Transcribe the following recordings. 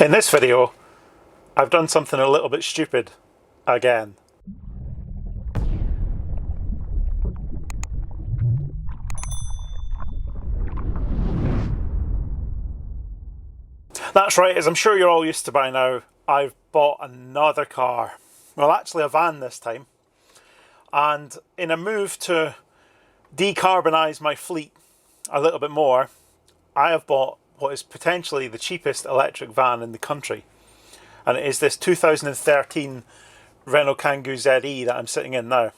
In this video, I've done something a little bit stupid again. That's right, as I'm sure you're all used to by now, I've bought another car. Well, actually a van this time. And in a move to decarbonise my fleet a little bit more, I have bought what is potentially the cheapest electric van in the country. And it is this 2013 Renault Kangoo ZE that I'm sitting in now.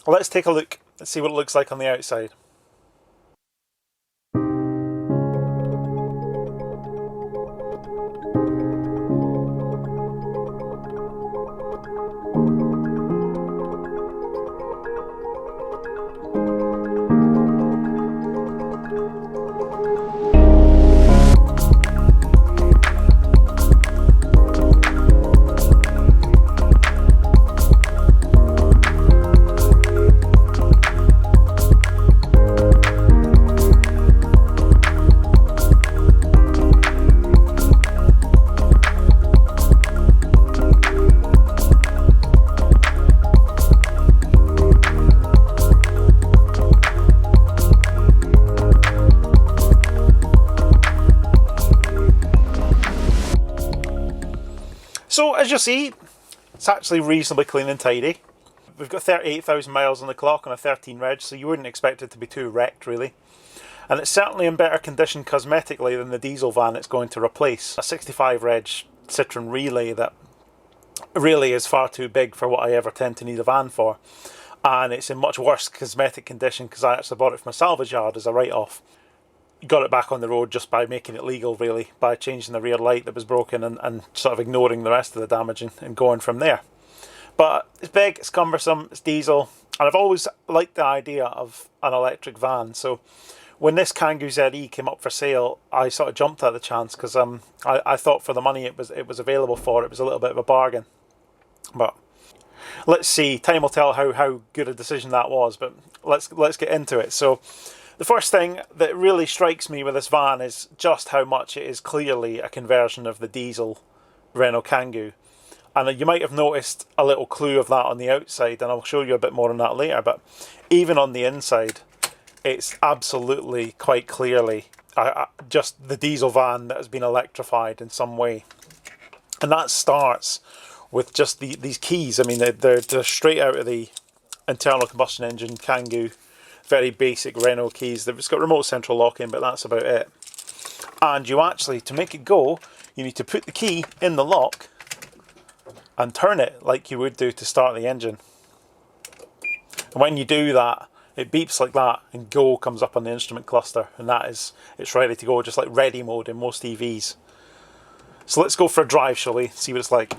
Let's take a look and see what it looks like on the outside. So as you'll see, it's actually reasonably clean and tidy. We've got 38,000 miles on the clock on a 13 reg, so you wouldn't expect it to be too wrecked really. And it's certainly in better condition cosmetically than the diesel van it's going to replace. A 65 reg Citroen Relay that really is far too big for what I ever tend to need a van for. And it's in much worse cosmetic condition because I actually bought it from a salvage yard as a write-off. Got it back on the road just by making it legal really, by changing the rear light that was broken and sort of ignoring the rest of the damage and going from there. But it's big, it's cumbersome, it's diesel, and I've always liked the idea of an electric van. So when this Kangoo ZE came up for sale, I sort of jumped at the chance because I thought for the money it was available for, it was a little bit of a bargain. But let's see, time will tell how good a decision that was, but let's get into it. So the first thing that really strikes me with this van is just how much it is clearly a conversion of the diesel Renault Kangoo. And you might have noticed a little clue of that on the outside, and I'll show you a bit more on that later, but even on the inside, it's absolutely quite clearly just the diesel van that has been electrified in some way. And that starts with just these keys. I mean, they're straight out of the internal combustion engine Kangoo. Very basic Renault keys. It's got remote central locking, but that's about it. And you actually, to make it go, you need to put the key in the lock and turn it like you would do to start the engine. And when you do that, it beeps like that and go comes up on the instrument cluster, and it's ready to go, just like ready mode in most EVs. So let's go for a drive, shall we? See what it's like.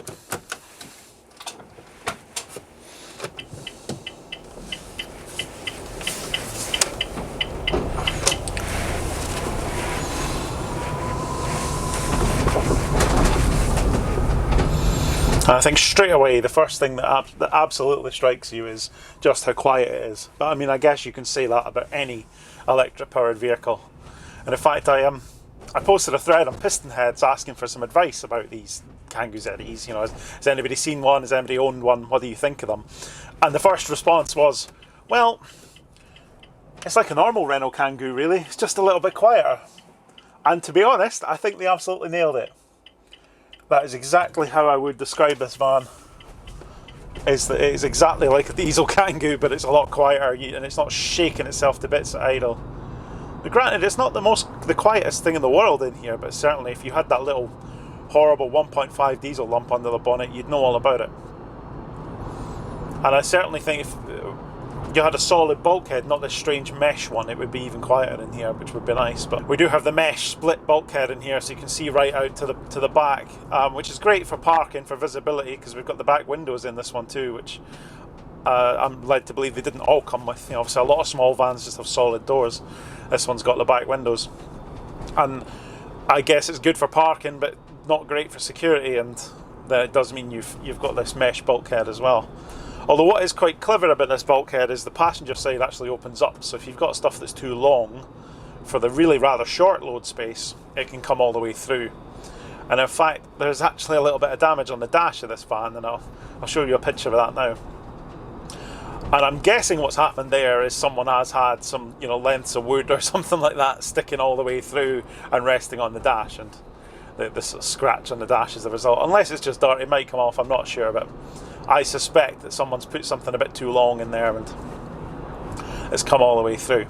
And I think straight away the first thing that absolutely strikes you is just how quiet it is. But I mean, I guess you can say that about any electric powered vehicle. And in fact, I posted a thread on Pistonheads asking for some advice about these Kangoo ZEs. You know, has anybody seen one? Has anybody owned one? What do you think of them? And the first response was, well, it's like a normal Renault Kangoo really. It's just a little bit quieter. And to be honest, I think they absolutely nailed it. That is exactly how I would describe this van. Is that it is exactly like a diesel Kangoo, but it's a lot quieter and it's not shaking itself to bits at idle. But granted, it's not the quietest thing in the world in here, but certainly if you had that little horrible 1.5 diesel lump under the bonnet, you'd know all about it. And I certainly think if you had a solid bulkhead, not this strange mesh one, it would be even quieter in here, which would be nice. But we do have the mesh split bulkhead in here, so you can see right out to the back, which is great for parking, for visibility, because we've got the back windows in this one too, which I'm led to believe they didn't all come with. You know, obviously a lot of small vans just have solid doors. This one's got the back windows, and I guess it's good for parking, but not great for security. And then it does mean you've got this mesh bulkhead as well. Although what is quite clever about this bulkhead is the passenger side actually opens up, so if you've got stuff that's too long for the really rather short load space, it can come all the way through. And in fact, there's actually a little bit of damage on the dash of this van, and I'll show you a picture of that now. And I'm guessing what's happened there is someone has had some, lengths of wood or something like that sticking all the way through and resting on the dash, and the sort of scratch on the dash is the result. Unless it's just dirt, it might come off, I'm not sure, but I suspect that someone's put something a bit too long in there and it's come all the way through.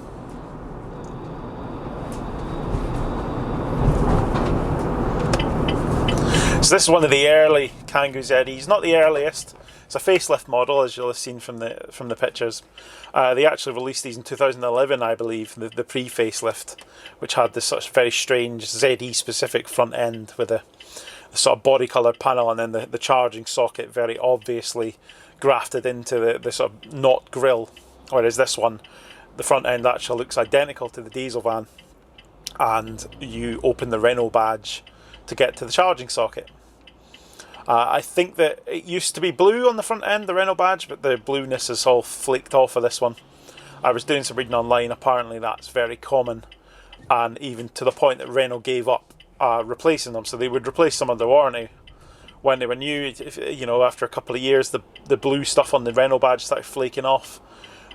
So this is one of the early Kangoo ZEs, not the earliest. It's a facelift model, as you'll have seen from the pictures. They actually released these in 2011, I believe, the pre-facelift, which had this sort of very strange ZE-specific front end with the sort of body-coloured panel, and then the charging socket very obviously grafted into the sort of knot grille. Whereas this one, the front end actually looks identical to the diesel van, and you open the Renault badge to get to the charging socket. I think that it used to be blue on the front end, the Renault badge, but the blueness is all flaked off of this one. I was doing some reading online, apparently that's very common, and even to the point that Renault gave up replacing them. So they would replace them under warranty when they were new. After a couple of years, the blue stuff on the Renault badge started flaking off.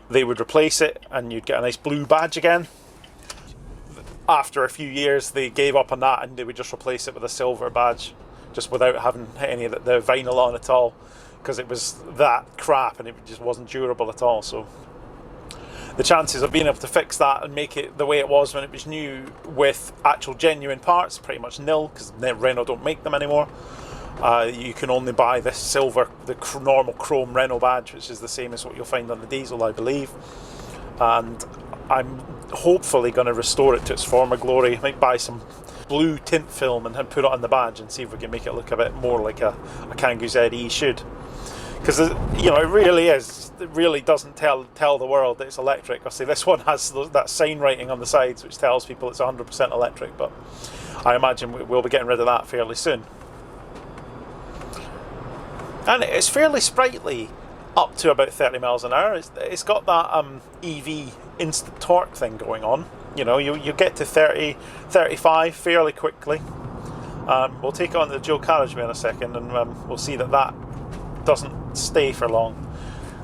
They would replace it and you'd get a nice blue badge again. After a few years, they gave up on that and they would just replace it with a silver badge, just without having any of the vinyl on at all, because it was that crap and it just wasn't durable at all. So the chances of being able to fix that and make it the way it was when it was new with actual genuine parts, pretty much nil, because Renault don't make them anymore. You can only buy this silver, the normal chrome Renault badge, which is the same as what you'll find on the diesel, I believe. And I'm hopefully going to restore it to its former glory. I might buy some blue tint film and put it on the badge and see if we can make it look a bit more like a Kangoo ZE should. Because it really is. It really doesn't tell the world that it's electric. I say this one has that sign writing on the sides which tells people it's 100% electric, but I imagine we'll be getting rid of that fairly soon. And it's fairly sprightly up to about 30 miles an hour. It's got that EV instant torque thing going on. You get to 30, 35 fairly quickly. We'll take it on the dual carriageway in a second, and we'll see that doesn't stay for long.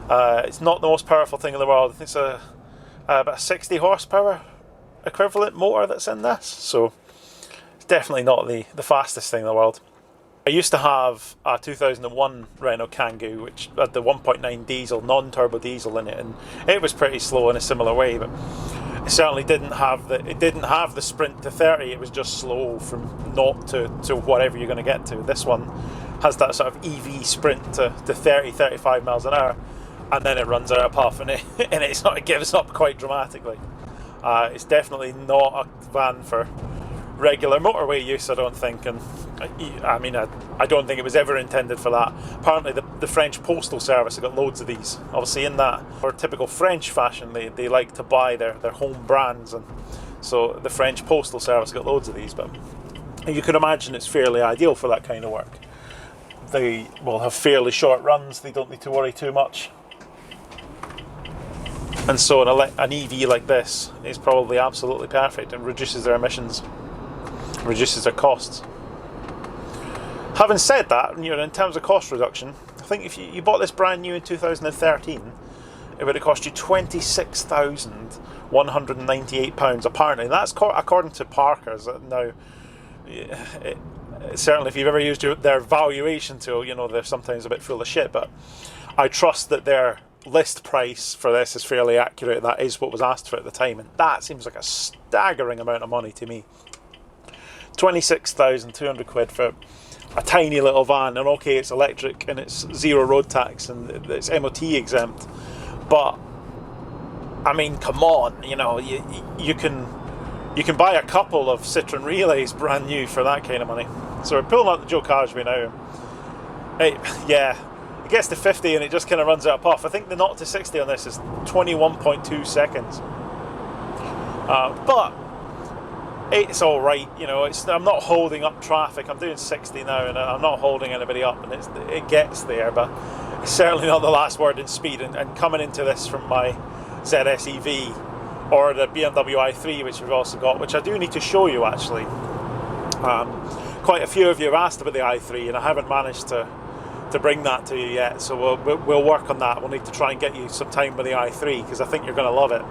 It's not the most powerful thing in the world. I think it's about a 60 horsepower equivalent motor that's in this, so it's definitely not the fastest thing in the world. I used to have a 2001 Renault Kangoo, which had the 1.9 diesel, non-turbo diesel in it, and it was pretty slow in a similar way, but it certainly didn't have the sprint to 30. It was just slow from 0 to whatever you're going to get to. This one has that sort of EV sprint to 30, 35 miles an hour, and then it runs out of puff, and it sort of gives up quite dramatically. It's definitely not a van for regular motorway use, I don't think, and I don't think it was ever intended for that. Apparently the French Postal Service have got loads of these. Obviously in that, or typical French fashion, they like to buy their home brands, and so the French Postal Service got loads of these, but you can imagine it's fairly ideal for that kind of work. They will have fairly short runs, they don't need to worry too much. And so an EV like this is probably absolutely perfect and reduces their emissions, reduces their costs. Having said that, in terms of cost reduction, I think if you bought this brand new in 2013, it would have cost you £26,198. Apparently, that's according to Parker's. Now, certainly if you've ever used their valuation tool, they're sometimes a bit full of shit, but I trust that their list price for this is fairly accurate. That is what was asked for at the time, and that seems like a staggering amount of money to me. 26,200 quid for a tiny little van, and okay, it's electric and it's zero road tax and it's MOT exempt, but I mean, come on, you can buy a couple of Citroen Relays brand new for that kind of money. So we're pulling out the dual carriageway now. It gets to 50 and it just kind of runs out of puff. I think the 0 to 60 on this is 21.2 seconds. But it's all right, I'm not holding up traffic. I'm doing 60 now, and I'm not holding anybody up, and it gets there, but it's certainly not the last word in speed. And coming into this from my ZS EV or the BMW i3, which we've also got, which I do need to show you actually. Quite quite a few of you have asked about the i3, and I haven't managed to bring that to you yet, so we'll work on that. We'll need to try and get you some time with the i3, because I think you're going to love it.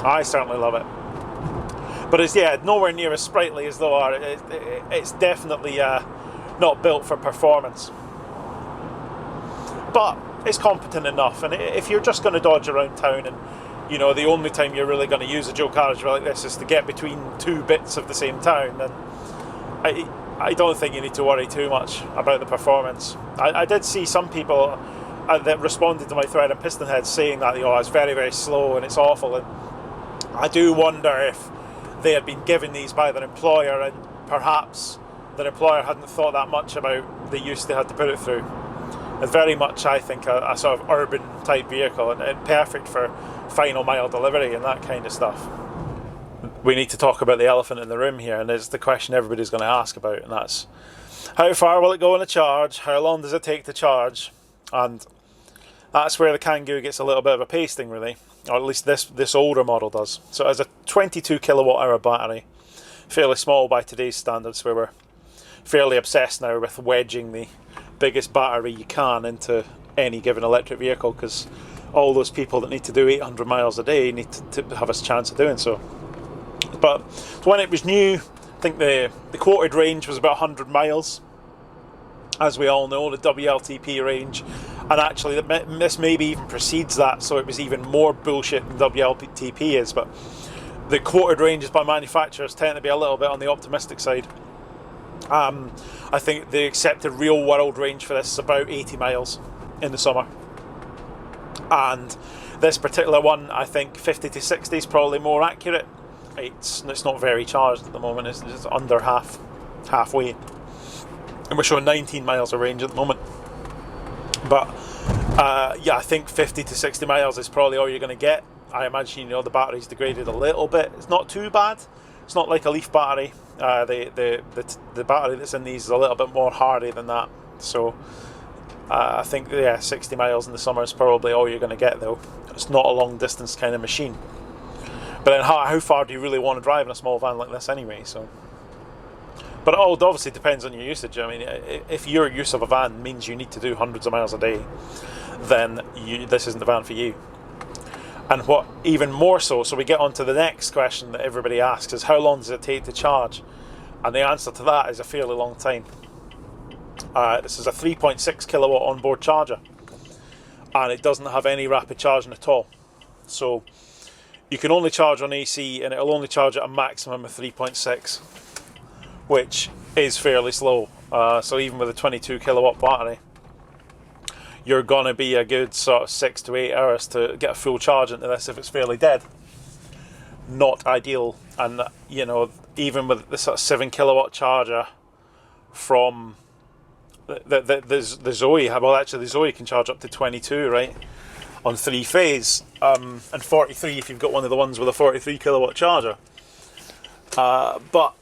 I certainly love it. But it's, yeah, nowhere near as sprightly as the R. It's definitely not built for performance. But it's competent enough, and if you're just going to dodge around town, and you know the only time you're really going to use a dual carriageway like this is to get between two bits of the same town, then I don't think you need to worry too much about the performance. I did see some people that responded to my thread on Pistonhead saying that, you know, it's very, very slow and it's awful, and I do wonder if they had been given these by their employer, and perhaps their employer hadn't thought that much about the use they had to put it through. It's very much, I think, a sort of urban type vehicle, and perfect for final mile delivery and that kind of stuff. We need to talk about the elephant in the room here, and it's the question everybody's going to ask about, and that's how far will it go in a charge, how long does it take to charge? And that's where the Kangoo gets a little bit of a pasting, really, or at least this older model does. So it has a 22 kilowatt hour battery, fairly small by today's standards, where we're fairly obsessed now with wedging the biggest battery you can into any given electric vehicle, because all those people that need to do 800 miles a day need to have a chance of doing so. But when it was new, I think the quoted range was about 100 miles. As we all know, the WLTP range, and actually this maybe even precedes that, so it was even more bullshit than WLTP is, but the quoted ranges by manufacturers tend to be a little bit on the optimistic side. I think the accepted real world range for this is about 80 miles in the summer. And this particular one, I think 50 to 60 is probably more accurate. It's not very charged at the moment, it's under halfway. And we're showing 19 miles of range at the moment. But yeah, I think 50 to 60 miles is probably all you're going to get. I imagine, you know, the battery's degraded a little bit. It's not too bad. It's not like a Leaf battery. The battery that's in these is a little bit more hardy than that. So I think, yeah, 60 miles in the summer is probably all you're going to get, though. It's not a long distance kind of machine. But then how far do you really want to drive in a small van like this anyway? So, but it all obviously depends on your usage. I mean, if your use of a van means you need to do hundreds of miles a day, then this isn't the van for you. And what even more so we get on to the next question that everybody asks, is how long does it take to charge? And the answer to that is a fairly long time. This is a 3.6 kilowatt onboard charger, and it doesn't have any rapid charging at all. So you can only charge on AC, and it'll only charge at a maximum of 3.6, which is fairly slow. So even with a 22 kilowatt battery, you're going to be a good sort of 6 to 8 hours to get a full charge into this if it's fairly dead. Not ideal. And, you know, even with the sort of 7 kilowatt charger from the Zoe, well, actually the Zoe can charge up to 22, right, on 3-phase, and 43 if you've got one of the ones with a 43 kilowatt charger. But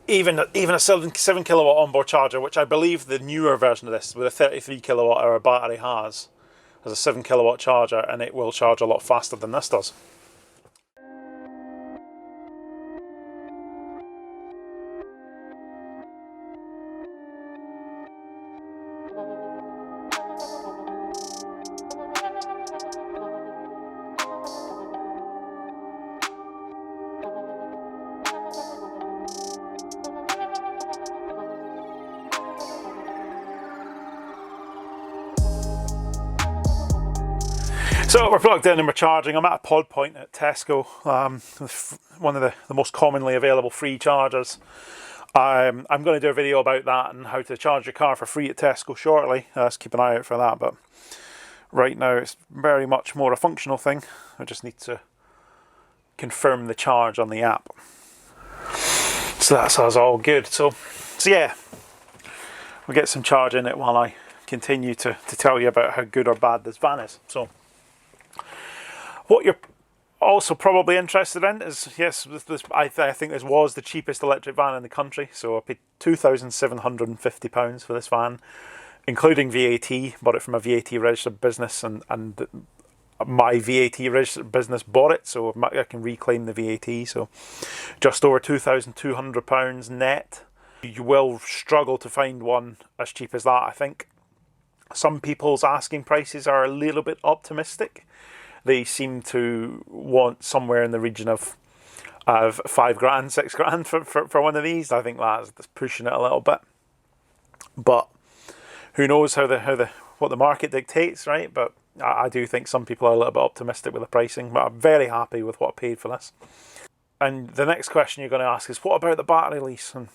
even a 7 kilowatt onboard charger, which I believe the newer version of this with a 33 kilowatt hour battery has a 7 kilowatt charger, and it will charge a lot faster than this does. So we're plugged in and we're charging. I'm at a pod point at Tesco, one of the most commonly available free chargers. I'm going to do a video about that and how to charge your car for free at Tesco shortly. Let's keep an eye out for that, but right now it's very much more a functional thing. I just need to confirm the charge on the app. So that's all good. So yeah, we'll get some charge in it while I continue to tell you about how good or bad this van is. So what you're also probably interested in is, yes, I think this was the cheapest electric van in the country. So I paid £2,750 for this van, including VAT. Bought it from a VAT registered business, and my VAT registered business bought it, so I can reclaim the VAT. So just over £2,200 net. You will struggle to find one as cheap as that, I think. Some people's asking prices are a little bit optimistic. They seem to want somewhere in the region of £5 grand, £6 grand for one of these. I think that's pushing it a little bit. But who knows what the market dictates, right? But I do think some people are a little bit optimistic with the pricing. But I'm very happy with what I paid for this. And the next question you're going to ask is, what about the battery lease? And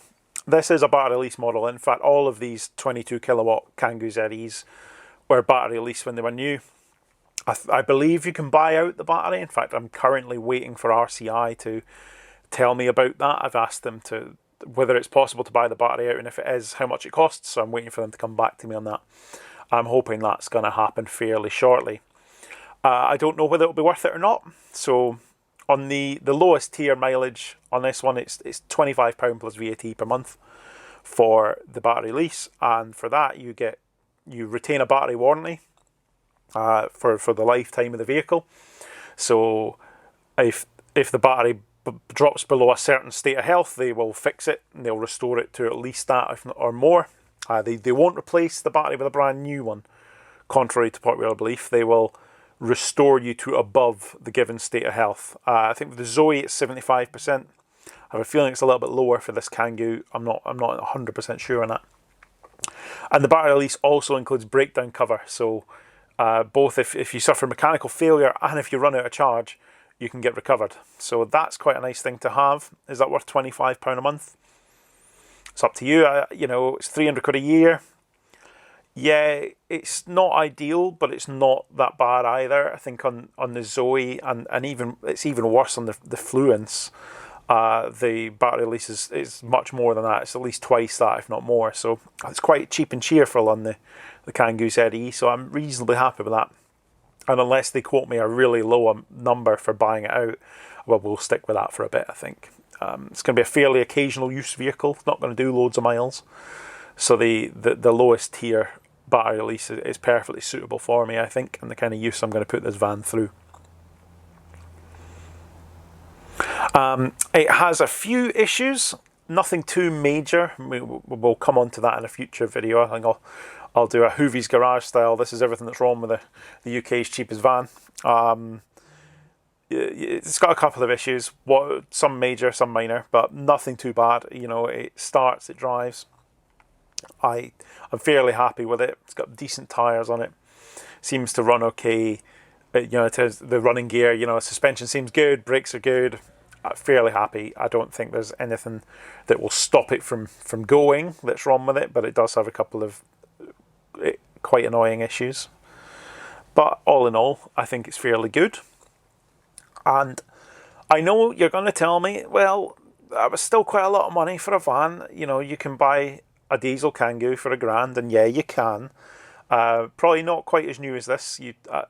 this is a battery lease model. In fact, all of these 22 kilowatt Kangoo ZEs were battery lease when they were new. I believe you can buy out the battery. In fact, I'm currently waiting for RCI to tell me about that. I've asked them whether it's possible to buy the battery out, and if it is, how much it costs. So I'm waiting for them to come back to me on that. I'm hoping that's going to happen fairly shortly. I don't know whether it'll be worth it or not. So on the lowest tier mileage on this one, it's £25 plus VAT per month for the battery lease, and for that you retain a battery warranty for the lifetime of the vehicle. So if the battery drops below a certain state of health, they will fix it and they'll restore it to at least that, if not or more. They won't replace the battery with a brand new one, contrary to popular belief. They will restore you to above the given state of health. I think with the Zoe it's 75%. I have a feeling it's a little bit lower for this Kangoo. I'm not 100% sure on that. And the battery lease also includes breakdown cover. So both if you suffer mechanical failure and if you run out of charge, you can get recovered. So that's quite a nice thing to have. Is that worth £25 a month? It's up to you. It's 300 quid a year. Yeah, it's not ideal, but it's not that bad either. I think on the Zoe and even it's even worse on the Fluence. The battery lease is much more than that. It's at least twice that, if not more. So it's quite cheap and cheerful on the Kangoo ZE. So I'm reasonably happy with that. And unless they quote me a really low number for buying it out, well, we'll stick with that for a bit, I think. It's going to be a fairly occasional use vehicle. It's not going to do loads of miles. So the lowest tier battery lease is perfectly suitable for me, I think, and the kind of use I'm going to put this van through. It has a few issues, nothing too major. We'll come on to that in a future video. I think I'll do a Hoovy's Garage style. This is everything that's wrong with the UK's cheapest van. It's got a couple of issues, some major, some minor, but nothing too bad. It starts, it drives. I'm fairly happy with it. It's got decent tyres on it. Seems to run okay. It has the running gear. Suspension seems good. Brakes are good. I'm fairly happy. I don't think there's anything that will stop it from going that's wrong with it, but it does have a couple of quite annoying issues. But all in all, I think it's fairly good. And I know you're going to tell me, well, that was still quite a lot of money for a van. You can buy a diesel Kangoo for £1,000, and yeah, you can. Probably not quite as new as this.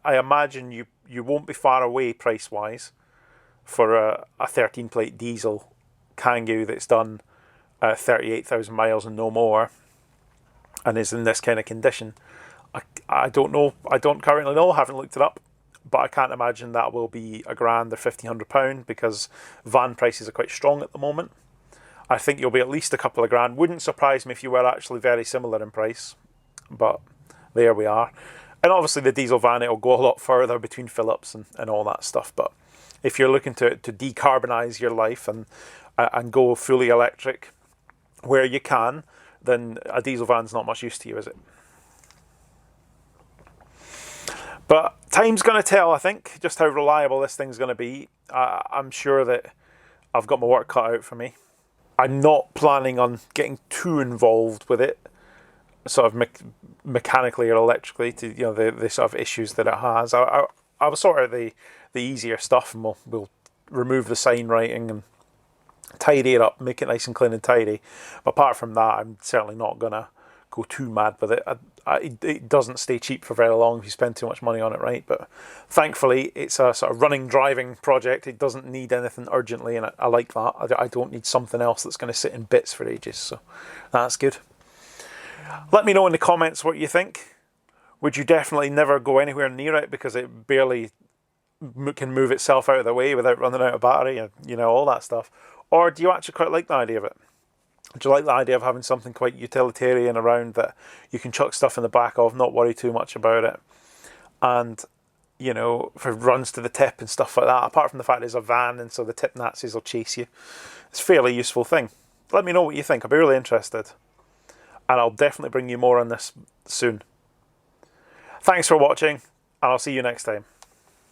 I imagine you won't be far away price-wise for a 13-plate diesel Kangoo that's done 38,000 miles and no more, and is in this kind of condition. I don't know. I don't currently know. I haven't looked it up. But I can't imagine that will be £1,000 or £1,500 because van prices are quite strong at the moment. I think you'll be at least a couple of grand. Wouldn't surprise me if you were actually very similar in price. But there we are. And obviously the diesel van, it'll go a lot further between fill-ups and all that stuff. But if you're looking to decarbonise your life and go fully electric where you can, then a diesel van's not much use to you, is it? But time's going to tell, I think, just how reliable this thing's going to be. I'm sure that I've got my work cut out for me. I'm not planning on getting too involved with it, sort of mechanically or electrically, to the sort of issues that it has. I'll sort out the easier stuff, and we'll remove the sign writing and tidy it up, make it nice and clean and tidy. But apart from that, I'm certainly not going to go too mad with it. It doesn't stay cheap for very long if you spend too much money on it, right? But thankfully, it's a sort of running, driving project. It doesn't need anything urgently, and I like that. I don't need something else that's going to sit in bits for ages, so that's good. Let me know in the comments what you think. Would you definitely never go anywhere near it because it barely can move itself out of the way without running out of battery and all that stuff? Or do you actually quite like the idea of it? Do you like the idea of having something quite utilitarian around that you can chuck stuff in the back of, not worry too much about it? And, you know, for runs to the tip and stuff like that, apart from the fact it's a van and so the tip Nazis will chase you, it's a fairly useful thing. Let me know what you think. I'll be really interested. And I'll definitely bring you more on this soon. Thanks for watching, and I'll see you next time.